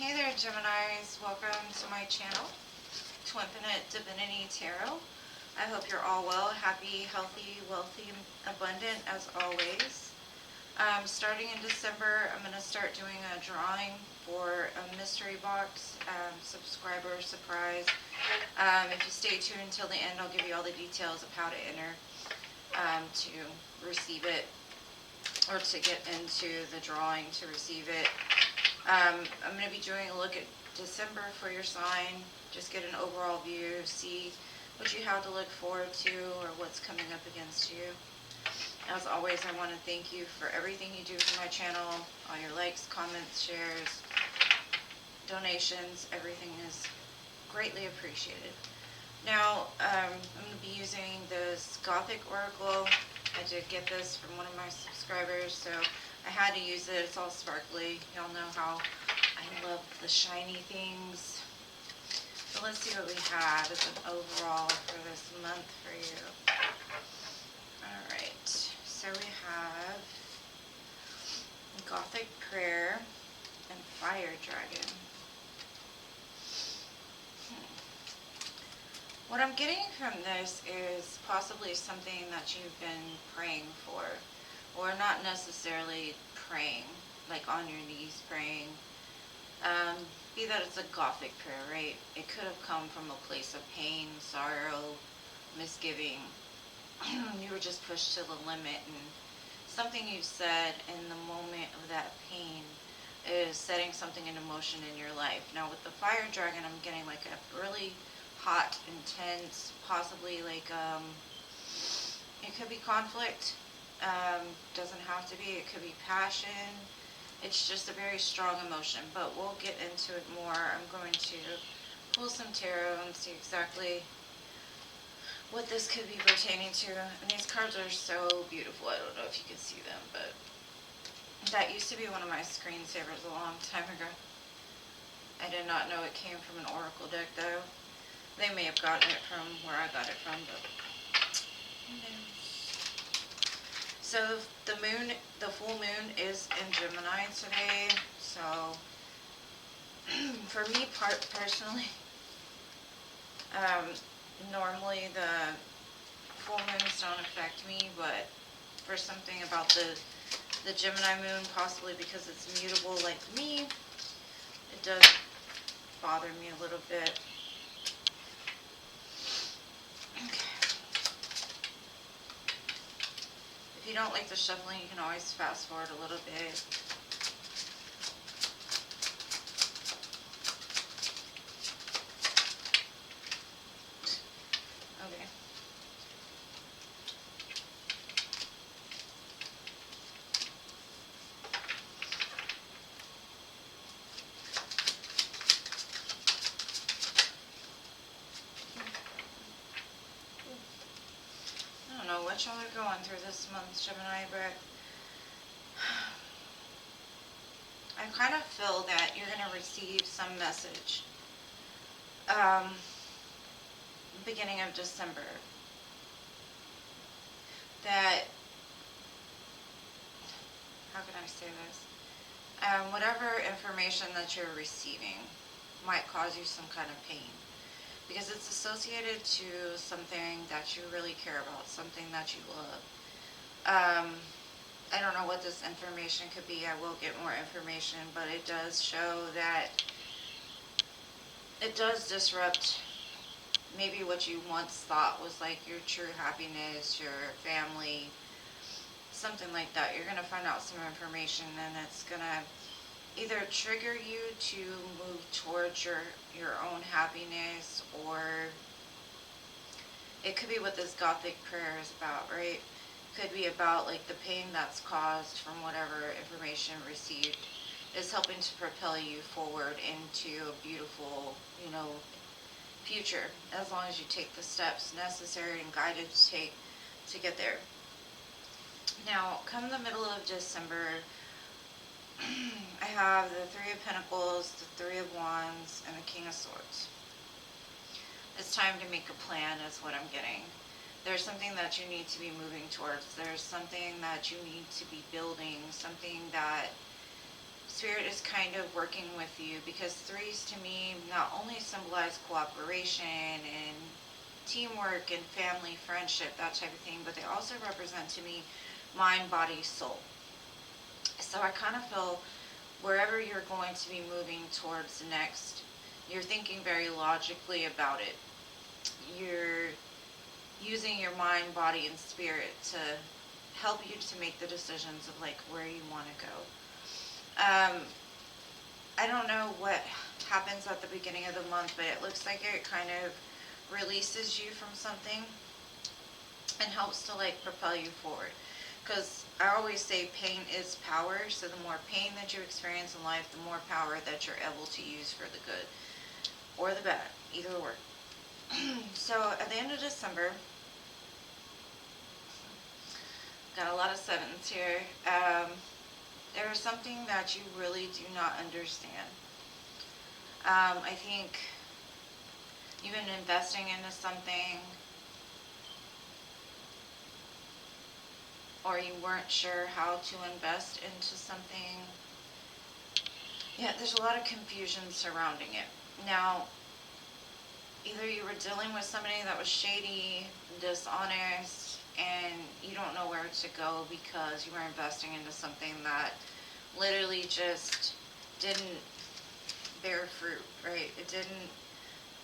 Hey there, Geminis. Welcome to my channel, Twinfinite Divinity Tarot. I hope you're all well, happy, healthy, wealthy, and abundant as always. Starting in December, I'm going to start doing a drawing for a mystery box, subscriber surprise. If you stay tuned until the end, I'll give you all the details of how to enter to receive it, or to get into the drawing to receive it. I'm going to be doing a look at December for your sign, just get an overall view, see what you have to look forward to or what's coming up against you. As always, I want to thank you for everything you do for my channel, all your likes, comments, shares, donations, everything is greatly appreciated. Now, I'm going to be using this Gothic Oracle. I did get this from one of my subscribers, so I had to use it. It's all sparkly. Y'all know how I love the shiny things. So let's see what we have as an overall for this month for you. Alright, so we have Gothic Prayer and Fire Dragon. What I'm getting from this is possibly something that you've been praying for, or not necessarily praying, like on your knees praying. Be that it's a Gothic prayer, right? It could have come from a place of pain, sorrow, misgiving. You were just pushed to the limit, and something you said in the moment of that pain is setting something into motion in your life. Now with the Fire Dragon, I'm getting like a really hot, intense, possibly like, it could be conflict, doesn't have to be, it could be passion. It's just a very strong emotion, but we'll get into it more. I'm going to pull some tarot and see exactly what this could be pertaining to. And these cards are so beautiful. I don't know if you can see them, but that used to be one of my screensavers a long time ago. I did not know it came from an oracle deck though. They may have gotten it from where I got it from, but who knows? So the moon, the full moon is in Gemini today. So for me personally, normally the full moons don't affect me, but for something about the Gemini moon, possibly because it's mutable like me, it does bother me a little bit. If you don't like the shuffling, you can always fast forward a little bit. Okay. I don't know what y'all are going through this month, Gemini, but I kind of feel that you're going to receive some message beginning of December that, how can I say this? Whatever information that you're receiving might cause you some kind of pain, because it's associated to something that you really care about, something that you love. I don't know what this information could be. I will get more information, but it does show that it does disrupt maybe what you once thought was like your true happiness, your family, something like that. You're going to find out some information, and it's going to either trigger you to move towards your own happiness, or it could be what this Gothic prayer is about, right? Could be about like the pain that's caused from whatever information received is helping to propel you forward into a beautiful, future, as long as you take the steps necessary and guided to take to get there. Now, come the middle of December, I have the Three of Pentacles, the Three of Wands, and the King of Swords. It's time to make a plan is what I'm getting. There's something that you need to be moving towards. There's something that you need to be building, something that Spirit is kind of working with you, because threes to me not only symbolize cooperation and teamwork and family, friendship, that type of thing, but they also represent to me mind, body, soul. So I kind of feel wherever you're going to be moving towards next, you're thinking very logically about it. You're using your mind, body, and spirit to help you to make the decisions of like where you want to go. I don't know what happens at the beginning of the month, but it looks like it kind of releases you from something and helps to like propel you forward. Because I always say pain is power, so the more pain that you experience in life, the more power that you're able to use for the good or the bad, either or. So at the end of December, got a lot of sevens here. There is something that you really do not understand. I think you've been investing into something, or you weren't sure how to invest into something. Yeah, there's a lot of confusion surrounding it. Now, either you were dealing with somebody that was shady, dishonest, and you don't know where to go because you were investing into something that literally just didn't bear fruit, right? It didn't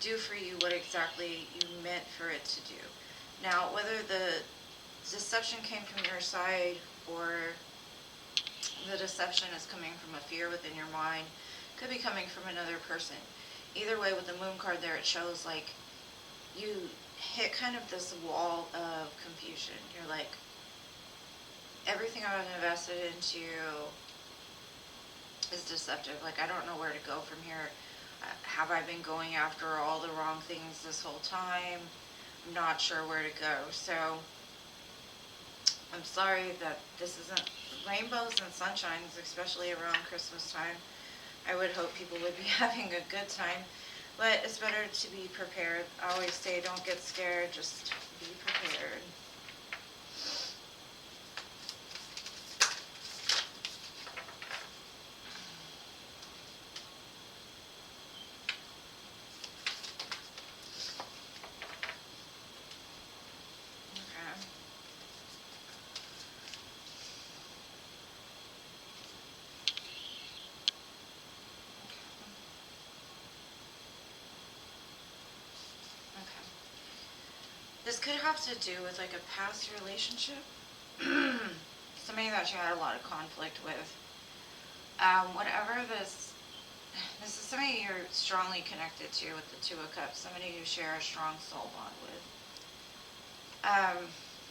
do for you what exactly you meant for it to do. Now, whether the deception came from your side or the deception is coming from a fear within your mind, could be coming from another person. Either way, with the moon card there, it shows like you hit kind of this wall of confusion. You're like, everything I've invested into is deceptive. Like, I don't know where to go from here. Have I been going after all the wrong things this whole time? I'm not sure where to go. So I'm sorry that this isn't rainbows and sunshines, especially around Christmas time. I would hope people would be having a good time, but it's better to be prepared. I always say don't get scared, just be prepared. This could have to do with like a past relationship. Somebody that you had a lot of conflict with. Whatever this is somebody you're strongly connected to with the Two of Cups. Somebody you share a strong soul bond with.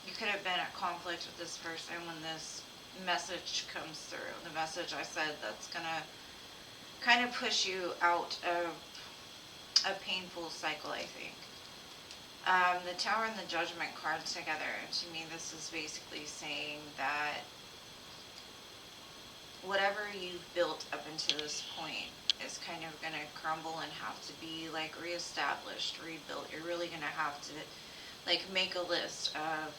You could have been at conflict with this person when this message comes through. The message I said that's gonna kind of push you out of a painful cycle, I think. The Tower and the Judgment card together, to me this is basically saying that whatever you've built up until this point is kind of going to crumble and have to be like reestablished, rebuilt. You're really going to have to like make a list of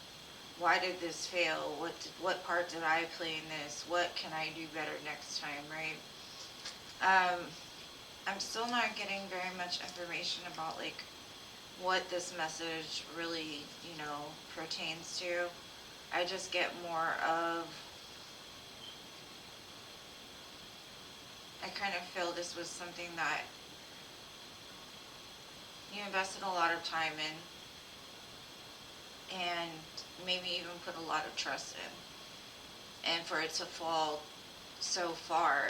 why did this fail? What part did I play in this? What can I do better next time, right? I'm still not getting very much information about like what this message really, pertains to. I just get more of, I kind of feel this was something that you invested a lot of time in and maybe even put a lot of trust in. And for it to fall so far,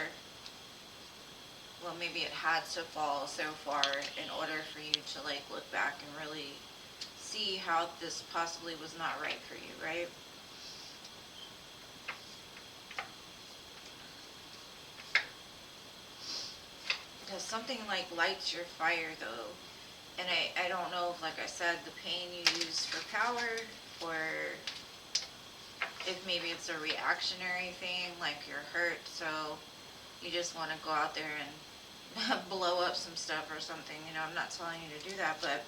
well, maybe it had to fall so far in order for you to like look back and really see how this possibly was not right for you, right? Because something like lights your fire though. And I don't know if, like I said, the pain you use for power, or if maybe it's a reactionary thing, like you're hurt, so you just want to go out there and blow up some stuff or something. I'm not telling you to do that, but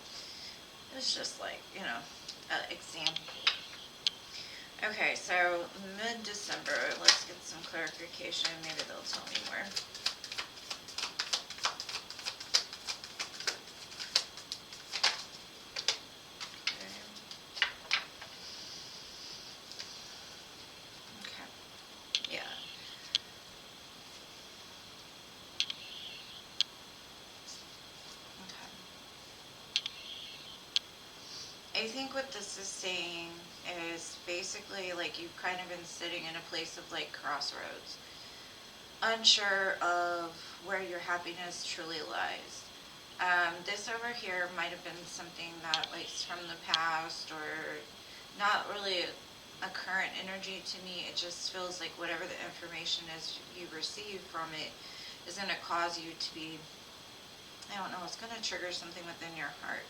it's just like, an example. Okay, so mid-December, let's get some clarification. Maybe they'll tell me more. Okay. Yeah. Okay. I think what this is saying is basically like you've kind of been sitting in a place of like crossroads, unsure of where your happiness truly lies. This over here might have been something that like from the past or not really a current energy to me. It just feels like whatever the information is you receive from it is going to cause you to be, I don't know, it's going to trigger something within your heart.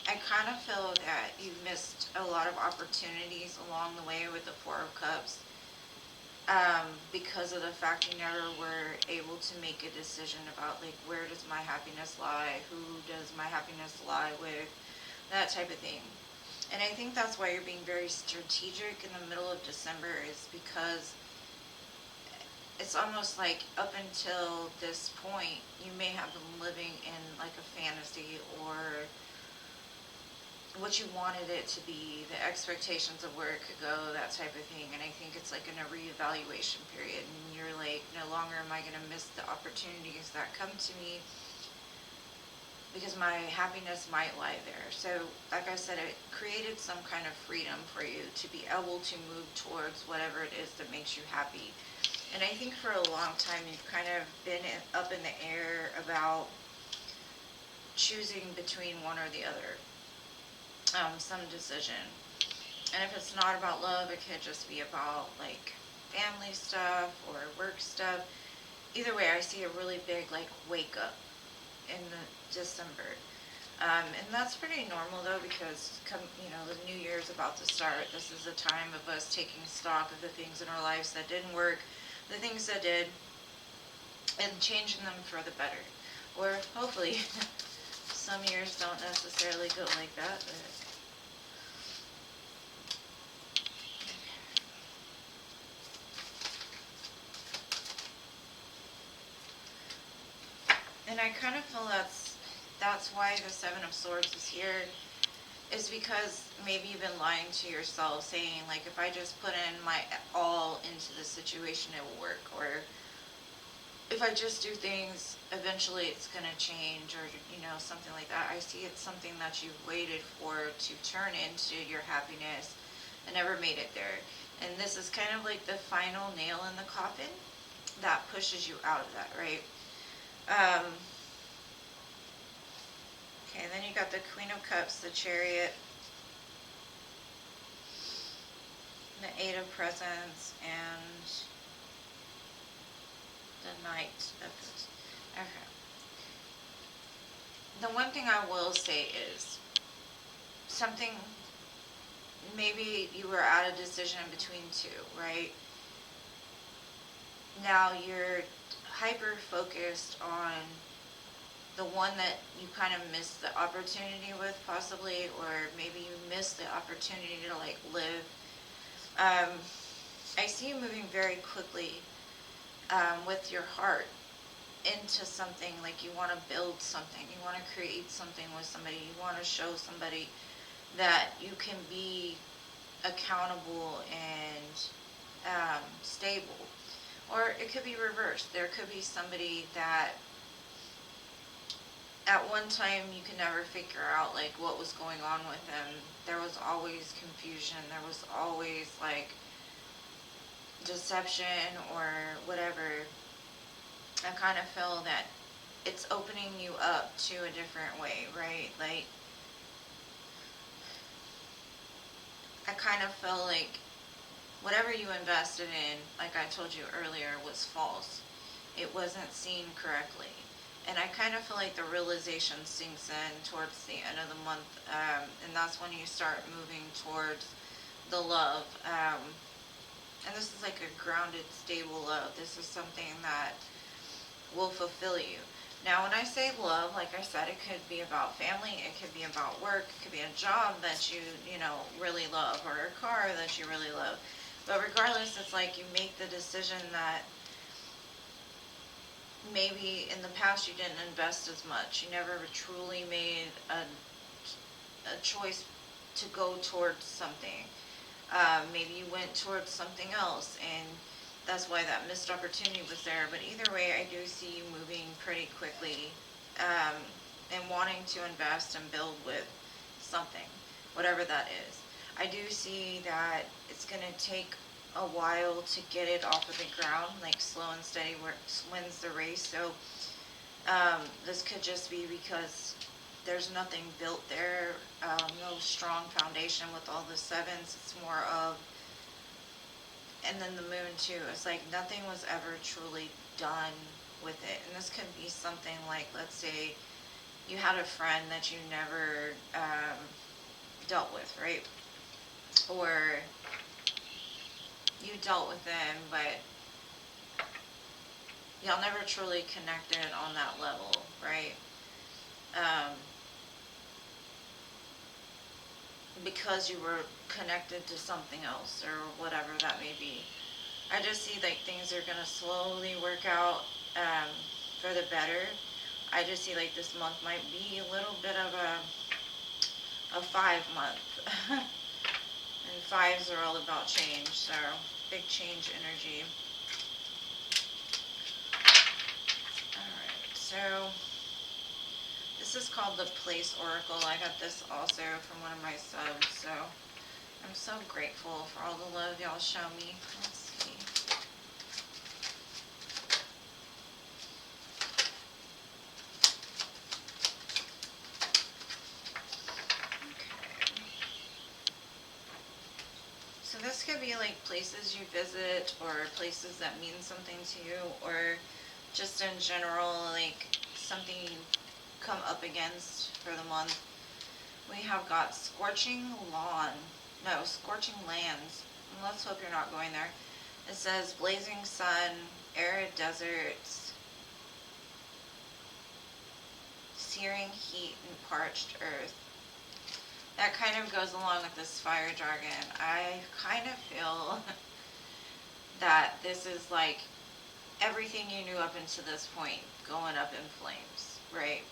I kind of feel that you've missed a lot of opportunities along the way with the Four of Cups, because of the fact you never were able to make a decision about like where does my happiness lie, who does my happiness lie with, that type of thing. And I think that's why you're being very strategic in the middle of December, is because it's almost like up until this point you may have been living in like a fantasy or what you wanted it to be, the expectations of where it could go, that type of thing. And I think it's like in a reevaluation period, and you're like, no longer am I going to miss the opportunities that come to me because my happiness might lie there. So, like I said, it created some kind of freedom for you to be able to move towards whatever it is that makes you happy. And I think for a long time you've kind of been up in the air about choosing between one or the other. Some decision. And if it's not about love, it could just be about like family stuff or work stuff. Either way, I see a really big like wake up in the December. And that's pretty normal though, because the new year's about to start. This is a time of us taking stock of the things in our lives that didn't work, the things that did, and changing them for the better. Or hopefully, some years don't necessarily go like that, but and I kind of feel that's why the Seven of Swords is here, is because maybe you've been lying to yourself, saying like, if I just put in my all into the situation, it will work, or if I just do things, eventually it's going to change, or something like that. I see it's something that you've waited for to turn into your happiness and never made it there. And this is kind of like the final nail in the coffin that pushes you out of that, right? Okay, then you got the Queen of Cups, the Chariot, the Eight of Presents, and the Knight of Cups. Okay. The one thing I will say is something, maybe you were at a decision between two, right? Now you're hyper focused on the one that you kind of missed the opportunity with, possibly, or maybe you missed the opportunity to like live. I see you moving very quickly with your heart into something, like you want to build something, you want to create something with somebody, you want to show somebody that you can be accountable and stable. Or it could be reversed. There could be somebody that at one time you could never figure out like what was going on with them. There was always confusion, there was always like deception or whatever. I kind of feel that it's opening you up to a different way, right? Like, I kind of feel like whatever you invested in, like I told you earlier, was false. It wasn't seen correctly. And I kind of feel like the realization sinks in towards the end of the month, and that's when you start moving towards the love. And this is like a grounded, stable love. This is something that will fulfill you. Now, when I say love, like I said, it could be about family, it could be about work, it could be a job that you know, really love, or a car that you really love. But regardless, it's like you make the decision that maybe in the past you didn't invest as much. You never truly made a choice to go towards something. Maybe you went towards something else, and that's why that missed opportunity was there. But either way, I do see you moving pretty quickly, um, and wanting to invest and build with something, whatever that is. I do see that it's going to take a while to get it off of the ground, like slow and steady wins the race. So this could just be because there's nothing built there, no strong foundation with all the sevens. It's more of, and then the moon too. It's like nothing was ever truly done with it. And this could be something like, let's say you had a friend that you never dealt with, right? Or you dealt with them, but y'all never truly connected on that level, right? Because you were connected to something else or whatever that may be. I just see like things are going to slowly work out for the better. I just see like this month might be a little bit of a 5 month. And fives are all about change, so big change energy. Alright, so this is called the Place Oracle. I got this also from one of my subs, so I'm so grateful for all the love y'all show me. Let's see. So this could be like places you visit, or places that mean something to you, or just in general, like something you come up against for the month. We have got scorching lands. Let's hope you're not going there. It says blazing sun, arid deserts, searing heat, and parched earth. That kind of goes along with this fire jargon. I kind of feel that this is like everything you knew up until this point going up in flames, right?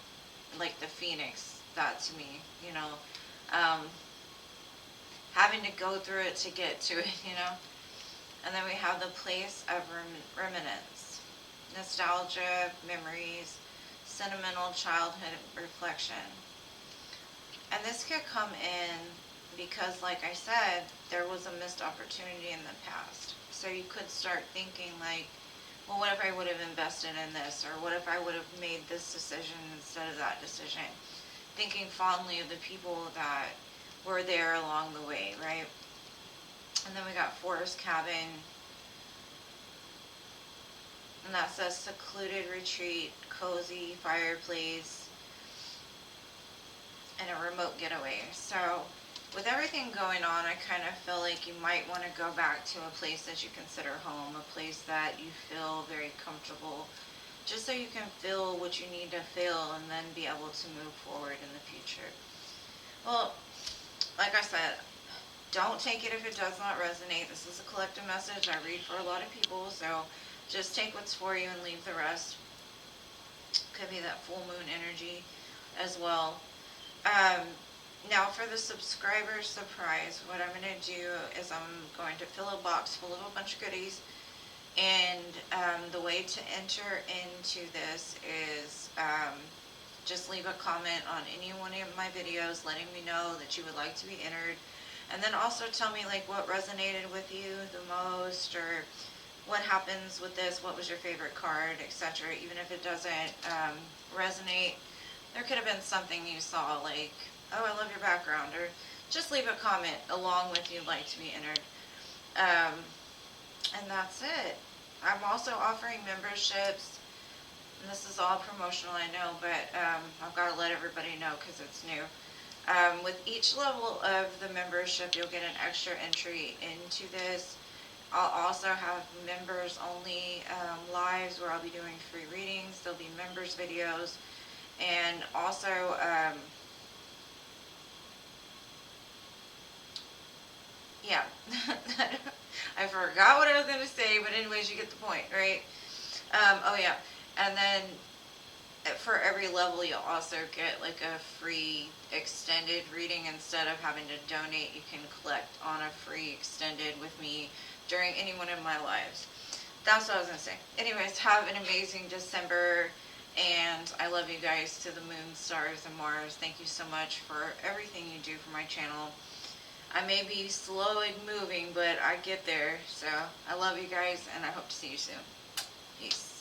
Like the phoenix, that to me, you know, having to go through it to get to it, you know. And then we have the place of reminiscence, nostalgia, memories, sentimental childhood reflection. And this could come in because, like I said, there was a missed opportunity in the past. So you could start thinking like, well, what if I would have invested in this? Or what if I would have made this decision instead of that decision? Thinking fondly of the people that were there along the way, right? And then we got forest cabin. And that says secluded retreat, cozy fireplace, and a remote getaway. So with everything going on, I kind of feel like you might want to go back to a place that you consider home, a place that you feel very comfortable, just so you can feel what you need to feel and then be able to move forward in the future. Well, like I said, don't take it if it does not resonate. This is a collective message. I read for a lot of people, so just take what's for you and leave the rest. Could be that full moon energy as well. Now for the subscriber surprise, what I'm going to do is I'm going to fill a box full of a bunch of goodies, and the way to enter into this is just leave a comment on any one of my videos letting me know that you would like to be entered, and then also tell me like what resonated with you the most, or what happens with this, what was your favorite card, etc. Even if it doesn't resonate, there could have been something you saw like, oh, I love your background, or just leave a comment along with you'd like to be entered. And that's it. I'm also offering memberships, and this is all promotional, I know, but I've got to let everybody know because it's new. With each level of the membership, you'll get an extra entry into this. I'll also have members only lives where I'll be doing free readings. There'll be members videos, and also yeah. I forgot what I was going to say, but anyways, you get the point, right? Oh yeah, and then for every level you'll also get like a free extended reading. Instead of having to donate, you can collect on a free extended with me during any one of my lives. That's what I was going to say. Anyways, have an amazing December, and I love you guys to the moon, stars, and Mars. Thank you so much for everything you do for my channel. I may be slow in moving, but I get there. So I love you guys, and I hope to see you soon. Peace.